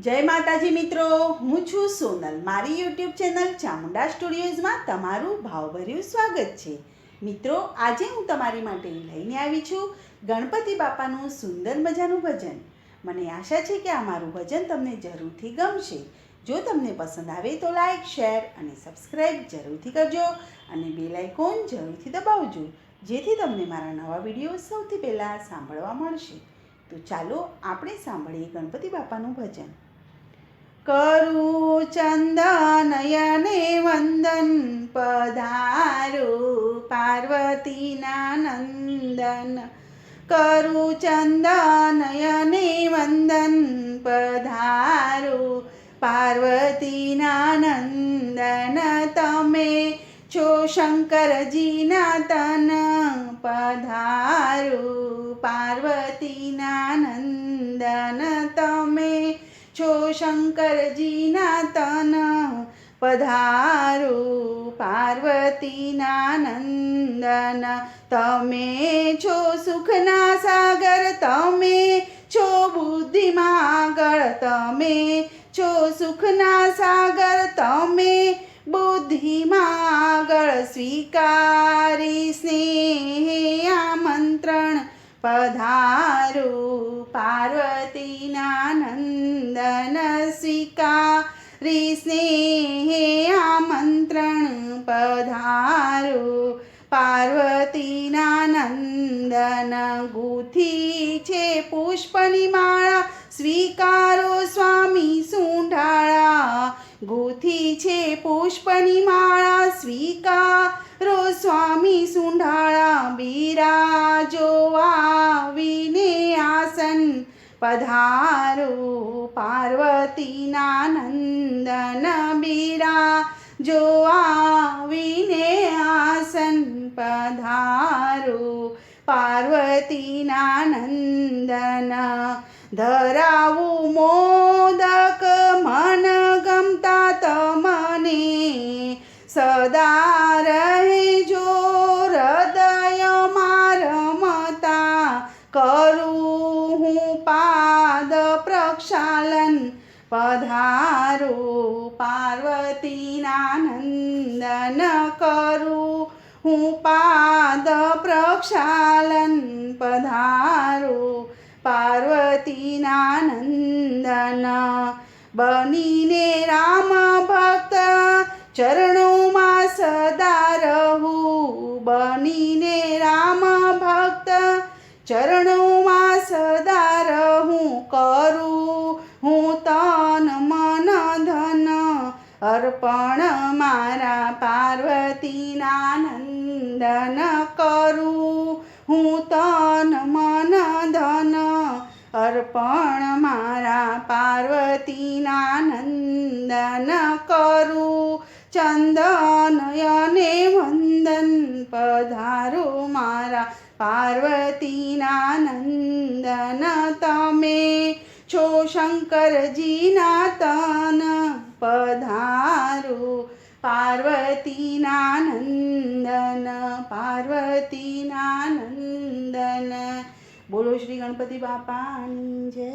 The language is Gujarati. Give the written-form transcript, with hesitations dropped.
જય માતાજી મિત્રો, હું છું સોનલ। મારી યુટ્યુબ ચેનલ ચામુંડા સ્ટુડિયોઝમાં તમારું ભાવભર્યું સ્વાગત છે। મિત્રો, આજે હું તમારી માટે લઈને આવી છું ગણપતિ બાપાનું સુંદર મજાનું ભજન। મને આશા છે કે આ મારું ભજન તમને જરૂરથી ગમશે। જો તમને પસંદ આવે તો લાઈક, શેર અને સબસ્ક્રાઈબ જરૂરથી કરજો અને બેલ આઇકોન જરૂરથી દબાવજો, જેથી તમને મારા નવા વિડીયો સૌથી પહેલાં સાંભળવા મળશે। તો ચાલો આપણે સાંભળીએ ગણપતિ બાપાનું ભજન। કરું ચંદનયને વંદન, પધારો પાર્વતીના નંદન। કરું ચંદનયને વંદન, પધારો પાર્વતીના નંદન। તમે છો શંકરજીના તન, પધારો પાર્વતીના નંદન। તમે છો શંકરજીના તન, પધારો પાર્વતીના નંદન। તમે છો સુખના સાગર, તમે છો બુદ્ધિમાં આગળ। તમે છો સુખના સાગર, તમે બુદ્ધિમાં આગળ। સ્વીકારી સ્નેહ આમંત્રણ, પધારો પાર્વતીના નંદન। સ્વીકારી સ્નેહ આમંત્રણ, પધારો પાર્વતીના નંદન। ગૂંથી છે પુષ્પની માળા, સ્વીકારો સ્વામી સુંઢાળા। ગૂંથી છે પુષ્પની માળા, સ્વીકારો સ્વામી સુંઢાળા। બિરાજો આવીને આસન, પધારો પાર્વતીના નંદન। બિરાજો આવીને આસન, પધારો પાર્વતીના નંદન। ધરાવું મોદક મન ગમતા તમને, સદા રહેજો હૃદયમાં રમતા। કરું હું પાદ પ્રક્ષાલન, પધારો પાર્વતીના નંદન। કરું હું પાદ પ્રક્ષાલન, પધારો પાર્વતીના નંદન। બનીને રામ ભક્ત ચરણોમાં સદા રહું। બનીને રામ ભક્ત ચરણોમાં સદા રહું। કરું હું તન મન ધન અર્પણ મારા પાર્વતીના નંદન। કરું હું તન મન ધન અર્પણ મારા પાર્વતીના નંદન। કરું ચંદનયને વંદન, પધારો મારા પાર્વતીના નંદન। તમે છો શંકરજીના તન, પધારો પાર્વતીના નંદન। પાર્વતીના નંદન। બોલો શ્રી ગણપતિ બાપાની જય।